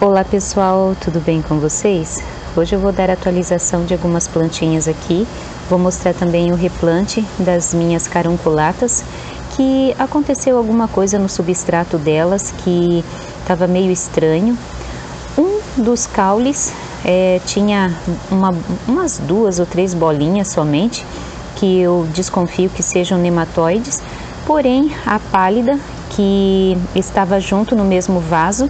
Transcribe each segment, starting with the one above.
Olá pessoal, tudo bem com vocês? Hoje eu vou dar atualização de algumas plantinhas aqui, vou mostrar também o replante das minhas carunculatas, que aconteceu alguma coisa no substrato delas que estava meio estranho. Um dos caules tinha umas 2 ou 3 bolinhas somente, que eu desconfio que sejam nematóides, porém a pálida, que estava junto no mesmo vaso,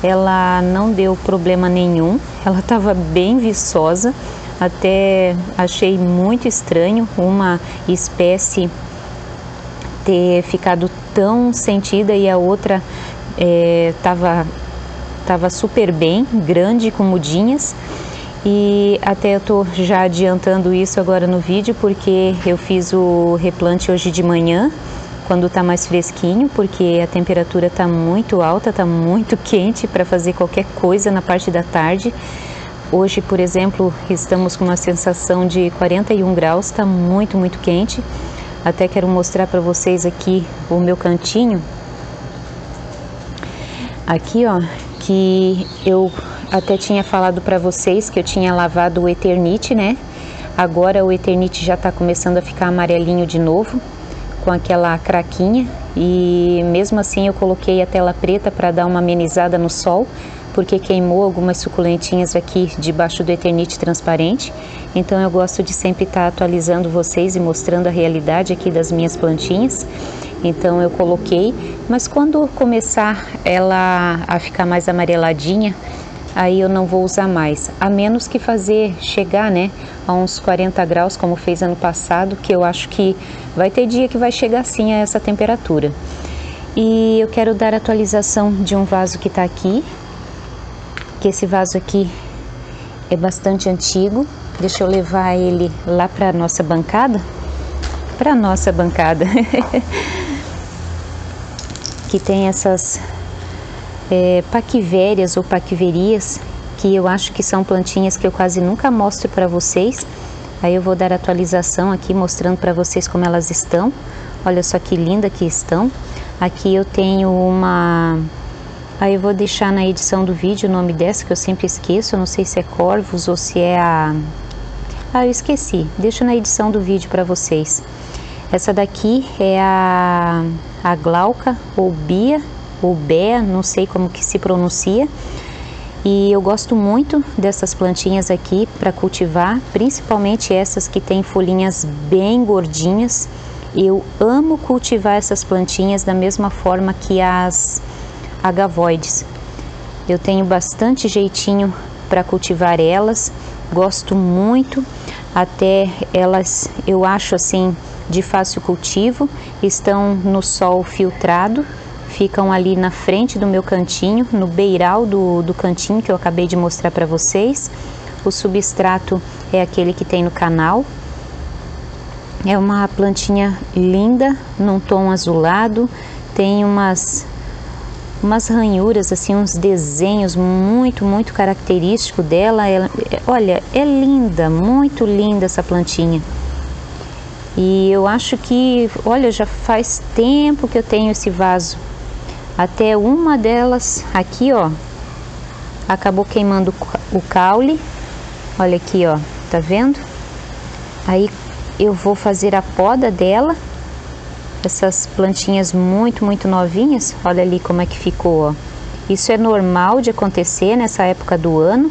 ela não deu problema nenhum, ela estava bem viçosa, até achei muito estranho uma espécie ter ficado tão sentida e a outra estava super bem, grande, com mudinhas. E até eu tô já adiantando isso agora no vídeo, porque eu fiz o replante hoje de manhã, quando tá mais fresquinho, porque a temperatura tá muito alta, tá muito quente para fazer qualquer coisa na parte da tarde. Hoje, por exemplo, estamos com uma sensação de 41 graus, tá muito quente. Até quero mostrar para vocês aqui o meu cantinho. Aqui, ó, que eu até tinha falado para vocês que eu tinha lavado o Eternit, né? Agora o Eternit já tá começando a ficar amarelinho de novo, com aquela craquinha, e mesmo assim eu coloquei a tela preta para dar uma amenizada no sol, porque queimou algumas suculentinhas aqui debaixo do Eternit transparente. Então eu gosto de sempre estar atualizando vocês e mostrando a realidade aqui das minhas plantinhas. Então eu coloquei, mas quando começar ela a ficar mais amareladinha, aí eu não vou usar mais, a menos que fazer chegar, né, a uns 40 graus, como fez ano passado, que eu acho que vai ter dia que vai chegar sim a essa temperatura. E eu quero dar atualização de um vaso que tá aqui, que esse vaso aqui é bastante antigo. Deixa eu levar ele lá para nossa bancada, que tem essas paquivérias ou paquiverias, que eu acho que são plantinhas que eu quase nunca mostro para vocês. Aí eu vou dar atualização aqui, mostrando para vocês como elas estão. Olha só que linda que estão. Aqui eu tenho uma... Aí eu vou deixar na edição do vídeo o nome dessa, que eu sempre esqueço. Eu não sei se é Corvus ou se é a... Ah, eu esqueci. Deixo na edição do vídeo para vocês. Essa daqui é a Glauca ou Bia, ou Bea, não sei como que se pronuncia. E eu gosto muito dessas plantinhas aqui para cultivar, principalmente essas que têm folhinhas bem gordinhas. Eu amo cultivar essas plantinhas da mesma forma que as agavoides. Eu tenho bastante jeitinho para cultivar elas, gosto muito, até elas eu acho assim de fácil cultivo, estão no sol filtrado. Ficam ali na frente do meu cantinho, no beiral do cantinho que eu acabei de mostrar para vocês. O substrato é aquele que tem no canal. É uma plantinha linda, num tom azulado. Tem umas ranhuras, assim, uns desenhos muito característico dela. Olha, é linda, muito linda essa plantinha. E eu acho que, olha, já faz tempo que eu tenho esse vaso. Até uma delas aqui, ó, acabou queimando o caule. Olha aqui, ó, tá vendo? Aí eu vou fazer a poda dela. Essas plantinhas muito novinhas, olha ali como é que ficou, ó. Isso é normal de acontecer nessa época do ano.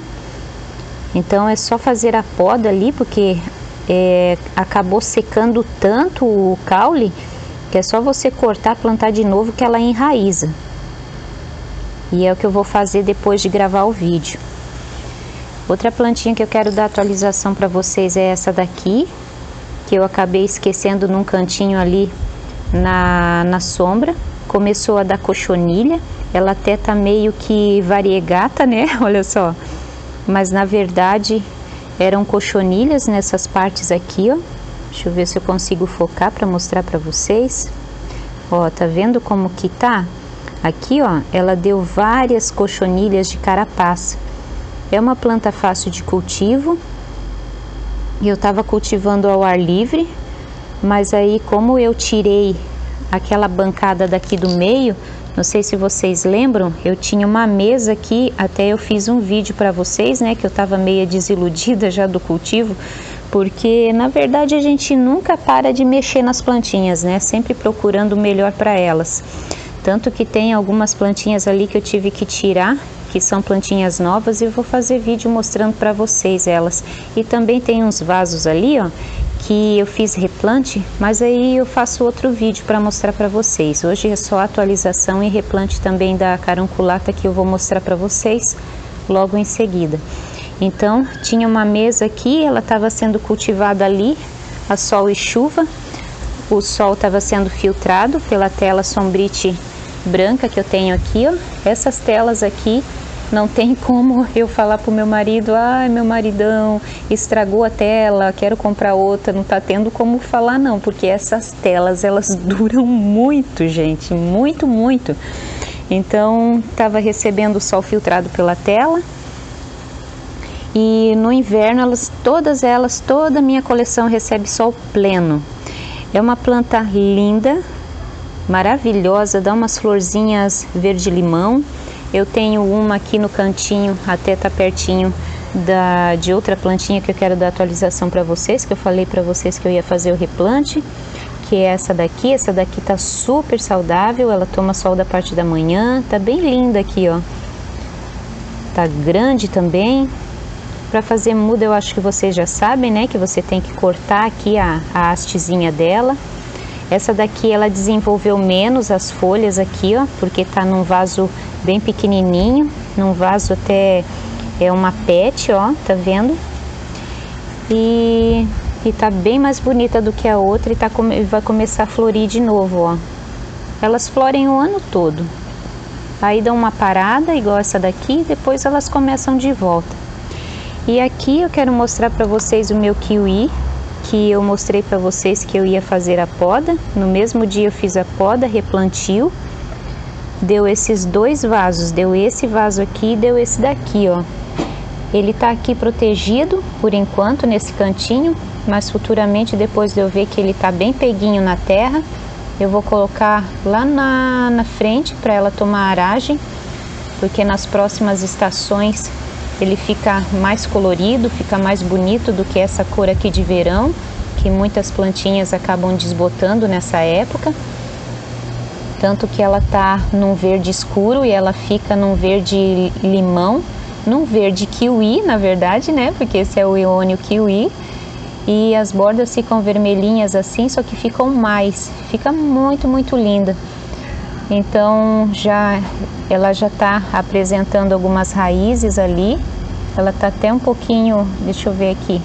Então é só fazer a poda ali, porque acabou secando tanto o caule, que é só você cortar, plantar de novo, que ela enraiza. E é o que eu vou fazer depois de gravar o vídeo. Outra plantinha que eu quero dar atualização para vocês é essa daqui, que eu acabei esquecendo num cantinho ali na sombra. Começou a dar cochonilha, ela até tá meio que variegata, né? Olha só. Mas na verdade eram cochonilhas nessas partes aqui, ó. Deixa eu ver se eu consigo focar para mostrar para vocês. Ó, tá vendo como que tá? Aqui, ó, ela deu várias cochonilhas de carapaz. É uma planta fácil de cultivo. E eu tava cultivando ao ar livre, mas aí como eu tirei aquela bancada daqui do meio, Não sei se vocês lembram, eu tinha uma mesa aqui, até eu fiz um vídeo para vocês, né, que eu estava meio desiludida já do cultivo, porque na verdade a gente nunca para de mexer nas plantinhas, né, sempre procurando o melhor para elas. Tanto que tem algumas plantinhas ali que eu tive que tirar, que são plantinhas novas, e eu vou fazer vídeo mostrando para vocês elas. E também tem uns vasos ali, ó, que eu fiz replante, mas aí eu faço outro vídeo para mostrar para vocês. Hoje é só atualização e replante também da carunculata que eu vou mostrar para vocês logo em seguida. Então, tinha uma mesa aqui, ela estava sendo cultivada ali, a sol e chuva. O sol estava sendo filtrado pela tela Sombrite branca que eu tenho aqui, ó. Essas telas aqui, não tem como eu falar pro meu marido, ai, meu maridão, estragou a tela, quero comprar outra. Não tá tendo como falar não, porque essas telas, elas duram muito, gente, muito, muito. Então, tava recebendo o sol filtrado pela tela. E no inverno, toda a minha coleção recebe sol pleno. É uma planta linda, maravilhosa, dá umas florzinhas verde-limão. Eu tenho uma aqui no cantinho, até tá pertinho de outra plantinha que eu quero dar atualização para vocês, que eu falei para vocês que eu ia fazer o replante, que é essa daqui. Essa daqui tá super saudável, ela toma sol da parte da manhã, tá bem linda aqui, ó. Tá grande também. Para fazer muda, eu acho que vocês já sabem, né, que você tem que cortar aqui a hastezinha dela. Essa daqui ela desenvolveu menos as folhas aqui, ó, porque tá num vaso bem pequenininho, num vaso até é uma pet, ó, tá vendo? E tá bem mais bonita do que a outra e vai começar a florir de novo, ó. Elas florem o ano todo. Aí dão uma parada igual essa daqui, depois elas começam de volta. E aqui eu quero mostrar para vocês o meu kiwi, que eu mostrei para vocês que eu ia fazer a poda. No mesmo dia eu fiz a poda, replantio. Deu esses dois vasos, deu esse vaso aqui e deu esse daqui, ó. Ele tá aqui protegido por enquanto nesse cantinho, mas futuramente, depois de eu ver que ele tá bem peguinho na terra, eu vou colocar lá na frente para ela tomar aragem, porque nas próximas estações ele fica mais colorido, fica mais bonito do que essa cor aqui de verão, que muitas plantinhas acabam desbotando nessa época. Tanto que ela tá num verde escuro e ela fica num verde limão, num verde kiwi, na verdade, né? Porque esse é o Eônio kiwi. E as bordas ficam vermelhinhas assim, só que ficam mais. Fica muito, muito linda. Então, ela já tá apresentando algumas raízes ali. Ela tá até um pouquinho, deixa eu ver aqui.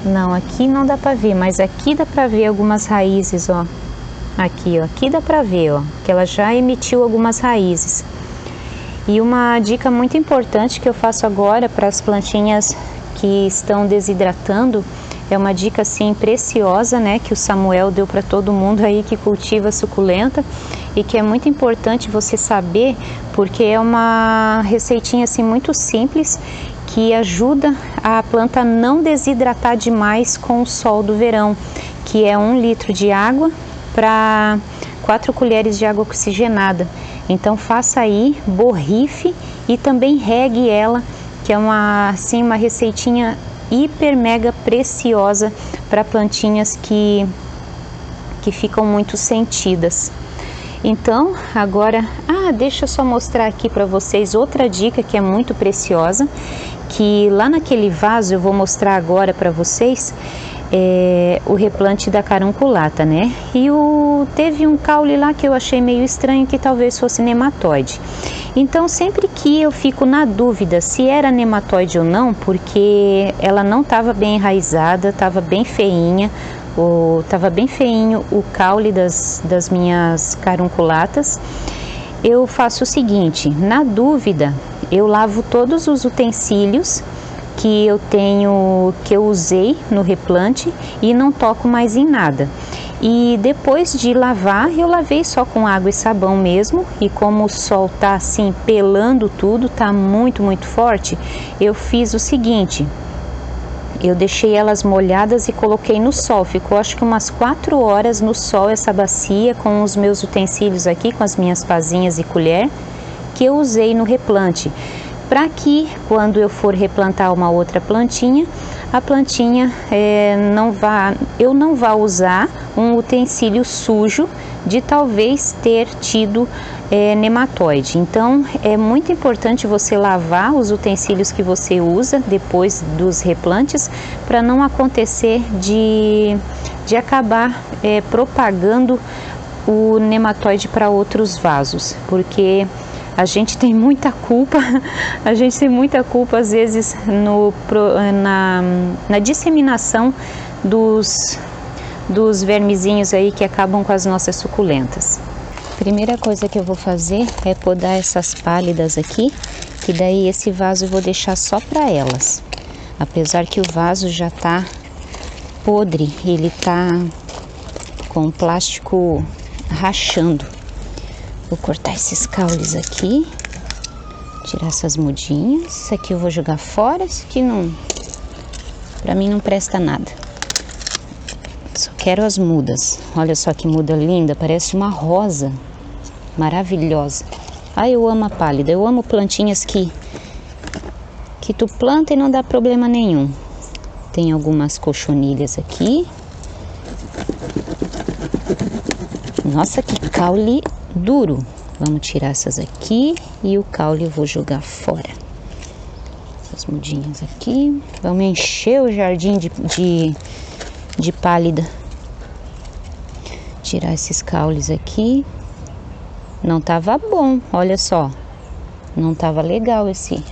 Não, aqui não dá pra ver, mas aqui dá pra ver algumas raízes, ó. Aqui, ó, aqui dá pra ver, ó, que ela já emitiu algumas raízes. E uma dica muito importante que eu faço agora para as plantinhas que estão desidratando, é uma dica assim preciosa, né, que o Samuel deu para todo mundo aí que cultiva suculenta, e que é muito importante você saber, porque é uma receitinha assim muito simples que ajuda a planta a não desidratar demais com o sol do verão, que é 1 litro de água para 4 colheres de água oxigenada. Então faça aí, borrife e também regue ela, que é uma receitinha hiper mega preciosa para plantinhas que ficam muito sentidas. Então agora, deixa eu só mostrar aqui para vocês outra dica que é muito preciosa, que lá naquele vaso eu vou mostrar agora para vocês, o replante da carunculata, né? E teve um caule lá que eu achei meio estranho, que talvez fosse nematóide. Então sempre que eu fico na dúvida se era nematóide ou não, porque ela não estava bem enraizada, estava bem feinha, estava bem feinho o caule das minhas carunculatas, eu faço o seguinte: na dúvida eu lavo todos os utensílios que eu usei no replante e não toco mais em nada. E depois de lavar, eu lavei só com água e sabão mesmo, e como o sol tá assim pelando tudo, tá muito, muito forte, eu fiz o seguinte: eu deixei elas molhadas e coloquei no sol. Ficou acho que umas 4 horas no sol essa bacia com os meus utensílios aqui, com as minhas pazinhas e colher, que eu usei no replante. Para que quando eu for replantar uma outra plantinha, a plantinha eu não vá usar um utensílio sujo de talvez ter tido nematóide. Então é muito importante você lavar os utensílios que você usa depois dos replantes, para não acontecer de acabar propagando o nematóide para outros vasos, porque a gente tem muita culpa, às vezes na disseminação dos vermezinhos aí que acabam com as nossas suculentas. Primeira coisa que eu vou fazer é podar essas pálidas aqui, que daí esse vaso eu vou deixar só para elas. Apesar que o vaso já tá podre, ele tá com plástico rachando. Vou cortar esses caules aqui, tirar essas mudinhas. Isso aqui eu vou jogar fora, isso aqui não, pra mim não presta nada. Só quero as mudas. Olha só que muda linda, parece uma rosa, maravilhosa. Ai, eu amo a pálida, eu amo plantinhas que tu planta e não dá problema nenhum. Tem algumas cochonilhas aqui. Nossa, que caule duro. Vamos tirar essas aqui e o caule eu vou jogar fora. Essas mudinhas aqui. Vamos encher o jardim de pálida. Tirar esses caules aqui. Não tava bom, olha só. Não tava legal esses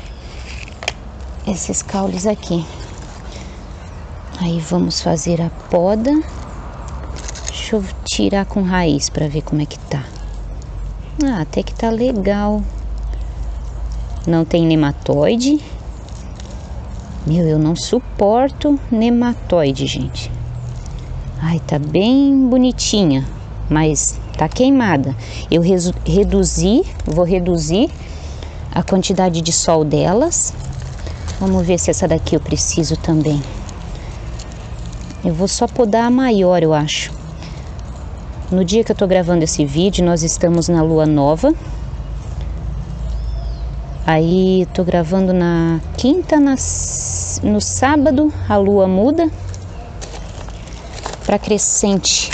caules aqui. Aí vamos fazer a poda. Deixa eu tirar com raiz para ver como é que tá. Ah, até que tá legal. Não tem nematóide. Meu, eu não suporto nematóide, gente. Ai, tá bem bonitinha, mas tá queimada. Eu vou reduzir a quantidade de sol delas. Vamos ver se essa daqui eu preciso também. Eu vou só podar a maior, eu acho. No dia que eu tô gravando esse vídeo, nós estamos na lua nova. Aí tô gravando na quinta, no sábado a lua muda para crescente.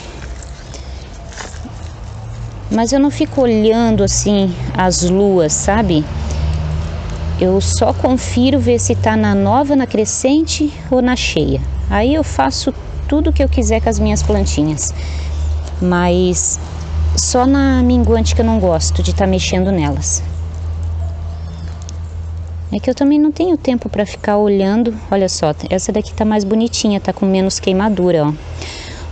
Mas eu não fico olhando assim as luas, sabe? Eu só confiro ver se tá na nova, na crescente ou na cheia. Aí eu faço tudo o que eu quiser com as minhas plantinhas. Mas só na minguante que eu não gosto de estar mexendo nelas. É que eu também não tenho tempo para ficar olhando. Olha só, essa daqui tá mais bonitinha, tá com menos queimadura, ó.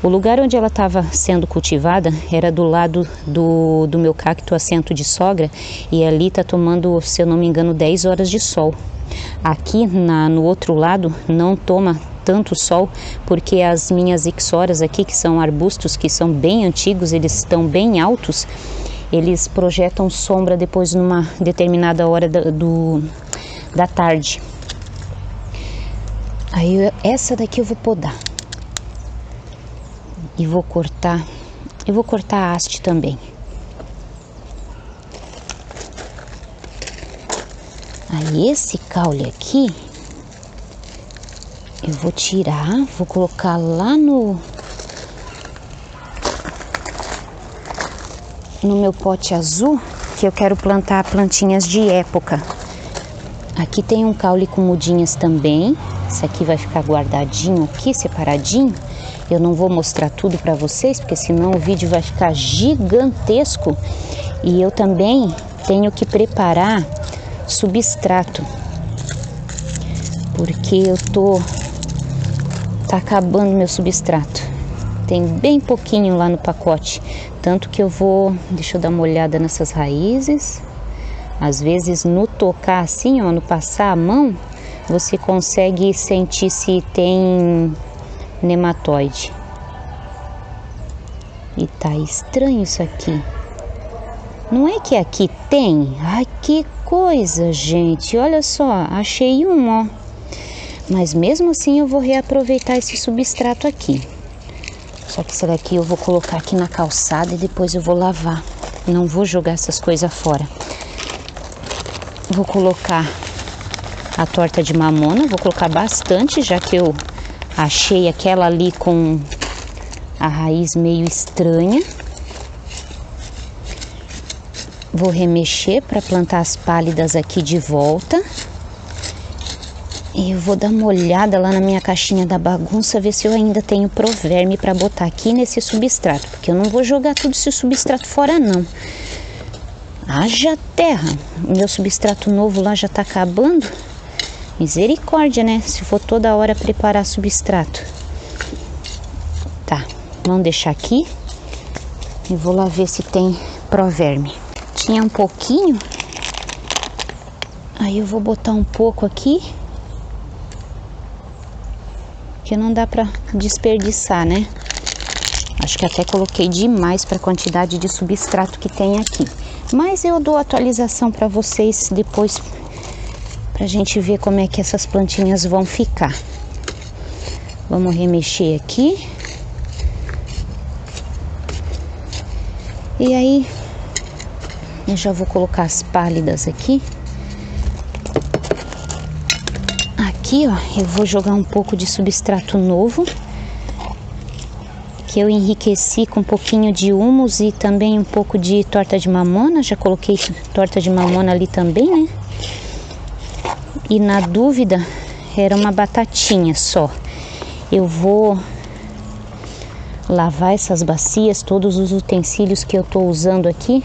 O lugar onde ela estava sendo cultivada era do lado do meu cacto assento de sogra, e ali tá tomando, se eu não me engano, 10 horas de sol. Aqui no outro lado não toma tanto sol, porque as minhas ixoras aqui, que são arbustos que são bem antigos, eles estão bem altos, eles projetam sombra depois numa determinada hora da tarde. Aí essa daqui eu vou podar e vou cortar a haste também. Aí esse caule aqui eu vou tirar, vou colocar lá no meu pote azul, que eu quero plantar plantinhas de época. Aqui tem um caule com mudinhas também. Esse aqui vai ficar guardadinho aqui, separadinho. Eu não vou mostrar tudo para vocês, porque senão o vídeo vai ficar gigantesco. E eu também tenho que preparar substrato, porque tá acabando meu substrato. Tem bem pouquinho lá no pacote, tanto que deixa eu dar uma olhada nessas raízes. Às vezes no tocar assim, ó, no passar a mão, você consegue sentir se tem nematóide. E tá estranho isso aqui. Não é que aqui tem? Ai, que coisa, gente. Olha só, achei um, ó. Mas mesmo assim eu vou reaproveitar esse substrato aqui. Só que esse daqui eu vou colocar aqui na calçada e depois eu vou lavar. Não vou jogar essas coisas fora. Vou colocar a torta de mamona, vou colocar bastante, já que eu achei aquela ali com a raiz meio estranha. Vou remexer para plantar as pálidas aqui de volta. E eu vou dar uma olhada lá na minha caixinha da bagunça, ver se eu ainda tenho proverme para botar aqui nesse substrato. Porque eu não vou jogar tudo esse substrato fora, não. Haja terra! O meu substrato novo lá já tá acabando. Misericórdia, né? Se for toda hora preparar substrato. Tá, vamos deixar aqui. E vou lá ver se tem proverme. Tinha um pouquinho. Aí eu vou botar um pouco aqui. Que não dá pra desperdiçar, né? Acho que até coloquei demais para a quantidade de substrato que tem aqui. Mas eu dou atualização para vocês depois, pra gente ver como é que essas plantinhas vão ficar. Vamos remexer aqui. E aí, eu já vou colocar as pálidas aqui. Aqui, ó, eu vou jogar um pouco de substrato novo, que eu enriqueci com um pouquinho de humus e também um pouco de torta de mamona. Já coloquei torta de mamona ali também, né? E na dúvida, era uma batatinha só. Eu vou lavar essas bacias, todos os utensílios que eu tô usando aqui,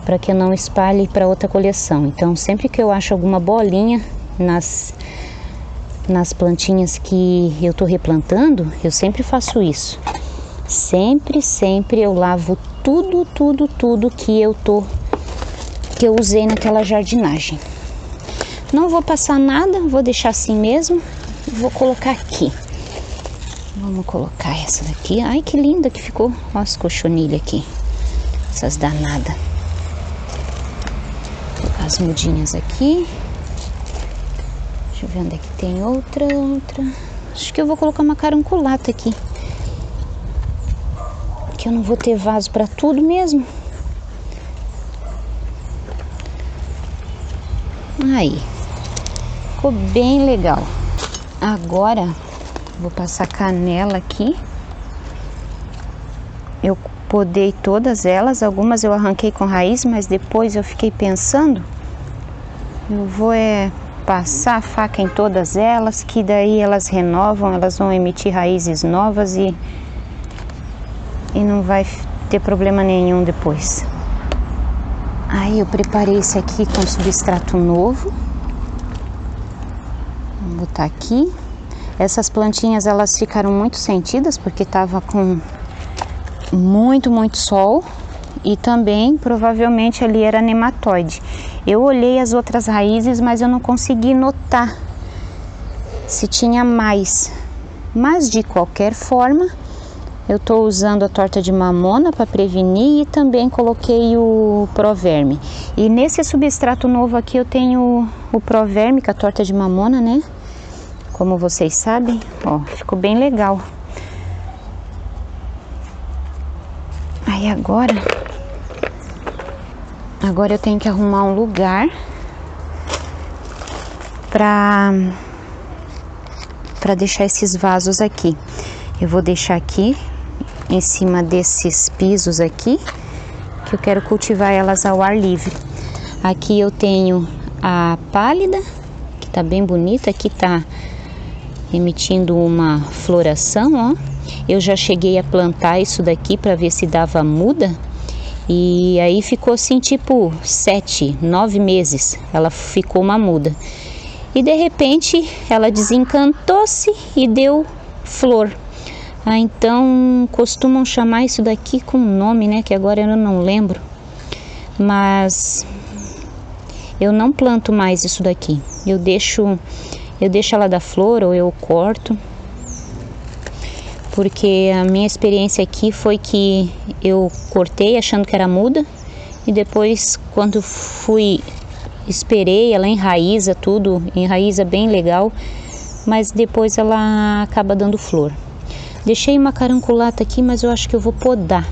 para que eu não espalhe para outra coleção. Então, sempre que eu acho alguma bolinha nas plantinhas que eu tô replantando, eu sempre faço isso. Sempre eu lavo tudo que eu usei naquela jardinagem. Não vou passar nada, vou deixar assim mesmo. Vou colocar aqui. Vamos colocar essa daqui. Ai, que linda que ficou. Olha as cochonilhas aqui. Essas danadas. Vou colocar as mudinhas aqui. Deixa eu ver onde é que tem outra. Acho que eu vou colocar uma carunculata aqui. Que eu não vou ter vaso para tudo mesmo. Aí. Ficou bem legal. Agora, vou passar canela aqui. Eu podei todas elas. Algumas eu arranquei com raiz, mas depois eu fiquei pensando. Eu vou passar a faca em todas elas, que daí elas renovam, elas vão emitir raízes novas e não vai ter problema nenhum depois. Aí eu preparei esse aqui com substrato novo. Vou botar aqui. Essas plantinhas, elas ficaram muito sentidas porque tava com muito sol. E também, provavelmente, ali era nematóide. Eu olhei as outras raízes, mas eu não consegui notar se tinha mais. Mas, de qualquer forma, eu estou usando a torta de mamona para prevenir e também coloquei o proverme. E nesse substrato novo aqui eu tenho o proverme com a torta de mamona, né? Como vocês sabem, ó, ficou bem legal. Aí agora eu tenho que arrumar um lugar para deixar esses vasos aqui. Eu vou deixar aqui em cima desses pisos aqui, que eu quero cultivar elas ao ar livre. Aqui eu tenho a pálida, que tá bem bonita, aqui tá emitindo uma floração, ó. Eu já cheguei a plantar isso daqui para ver se dava muda, e aí ficou assim tipo 7, 9 meses, ela ficou uma muda. E de repente ela desencantou-se e deu flor. Então costumam chamar isso daqui com um nome, né, que agora eu não lembro. Mas eu não planto mais isso daqui. Eu deixo ela dar flor ou eu corto. Porque a minha experiência aqui foi que eu cortei achando que era muda. E depois, quando esperei, ela enraiza tudo, enraiza bem legal. mas depois ela acaba dando flor. Deixei uma carunculata aqui, mas eu acho que eu vou podar.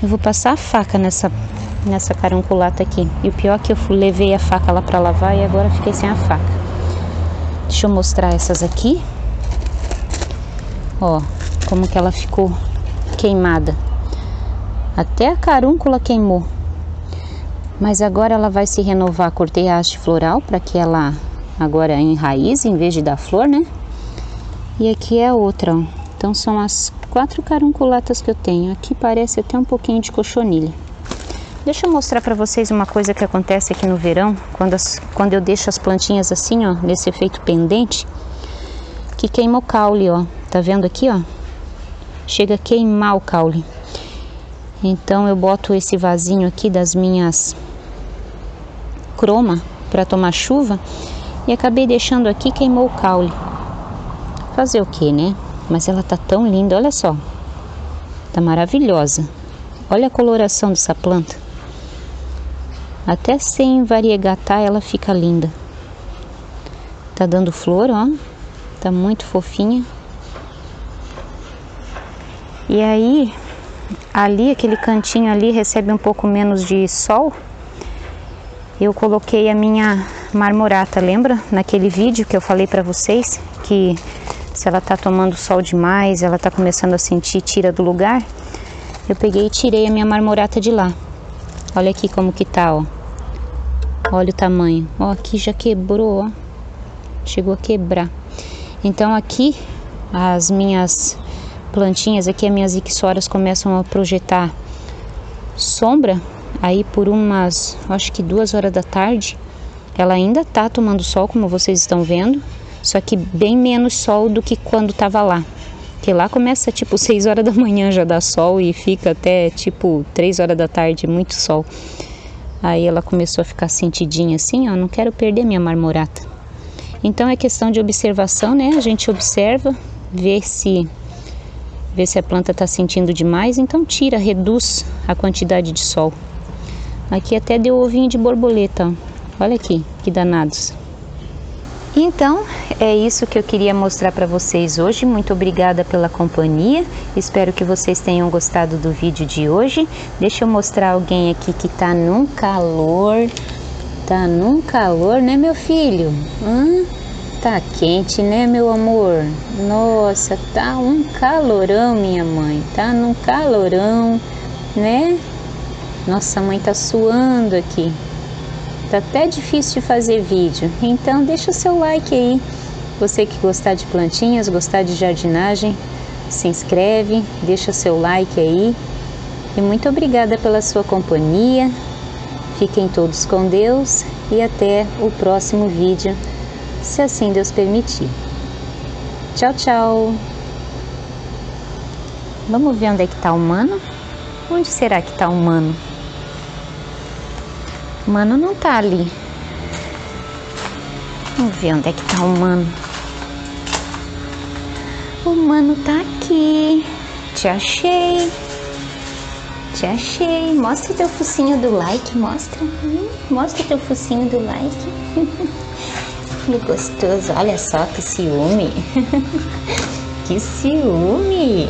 Eu vou passar a faca nessa carunculata aqui. E o pior é que eu levei a faca lá para lavar e agora fiquei sem a faca. Deixa eu mostrar essas aqui. Ó, como que ela ficou queimada. Até a carúncula queimou. Mas agora ela vai se renovar. Cortei a haste floral para que ela agora enraize em vez de dar flor, né? E aqui é a outra, ó. Então são as 4 carunculatas que eu tenho. Aqui parece até um pouquinho de cochonilha. Deixa eu mostrar para vocês uma coisa que acontece aqui no verão, quando eu deixo as plantinhas assim, ó, nesse efeito pendente, que queima o caule, ó. Tá vendo aqui, ó? Chega a queimar o caule. Então eu boto esse vasinho aqui das minhas croma para tomar chuva e acabei deixando aqui, queimou o caule. Fazer o que, né? Mas ela tá tão linda, olha só. Tá maravilhosa. Olha a coloração dessa planta. Até sem variegatar ela fica linda. Tá dando flor, ó. Tá muito fofinha. E aí, ali, aquele cantinho ali recebe um pouco menos de sol. Eu coloquei a minha marmorata, lembra? Naquele vídeo que eu falei pra vocês que se ela tá tomando sol demais, ela tá começando a sentir tira do lugar. Eu peguei e tirei a minha marmorata de lá. Olha aqui como que tá, ó. Olha o tamanho. Ó, aqui já quebrou, ó. Chegou a quebrar. Então aqui, as minhas plantinhas, aqui as minhas ixoras começam a projetar sombra. Aí por umas, acho que 2 horas da tarde, ela ainda tá tomando sol, como vocês estão vendo. Só que bem menos sol do que quando tava lá. Porque lá começa tipo 6 horas da manhã já dá sol e fica até tipo 3 horas da tarde, muito sol. Aí ela começou a ficar sentidinha assim, ó, não quero perder minha marmorata. Então é questão de observação, né? A gente observa, vê se a planta tá sentindo demais, então tira, reduz a quantidade de sol. Aqui até deu ovinho de borboleta, ó. Olha aqui, que danados. Então, é isso que eu queria mostrar para vocês hoje. Muito obrigada pela companhia. Espero que vocês tenham gostado do vídeo de hoje. Deixa eu mostrar alguém aqui que tá num calor. Tá num calor, né, meu filho? Tá quente, né, meu amor? Nossa, tá um calorão, minha mãe. Tá num calorão, né? Nossa, a mãe tá suando aqui. Tá até difícil de fazer vídeo, então deixa o seu like aí. Você que gostar de plantinhas, gostar de jardinagem, se inscreve, deixa seu like aí. E muito obrigada pela sua companhia. Fiquem todos com Deus e até o próximo vídeo, se assim Deus permitir. Tchau, tchau. Vamos ver onde é que tá o Mano? Onde será que tá o Mano? O Mano não tá ali. Vamos ver onde é que tá o Mano. O Mano tá aqui. Te achei. Te achei. Mostra teu focinho do like. Mostra. Mostra teu focinho do like. Que gostoso. Olha só que ciúme. Que ciúme.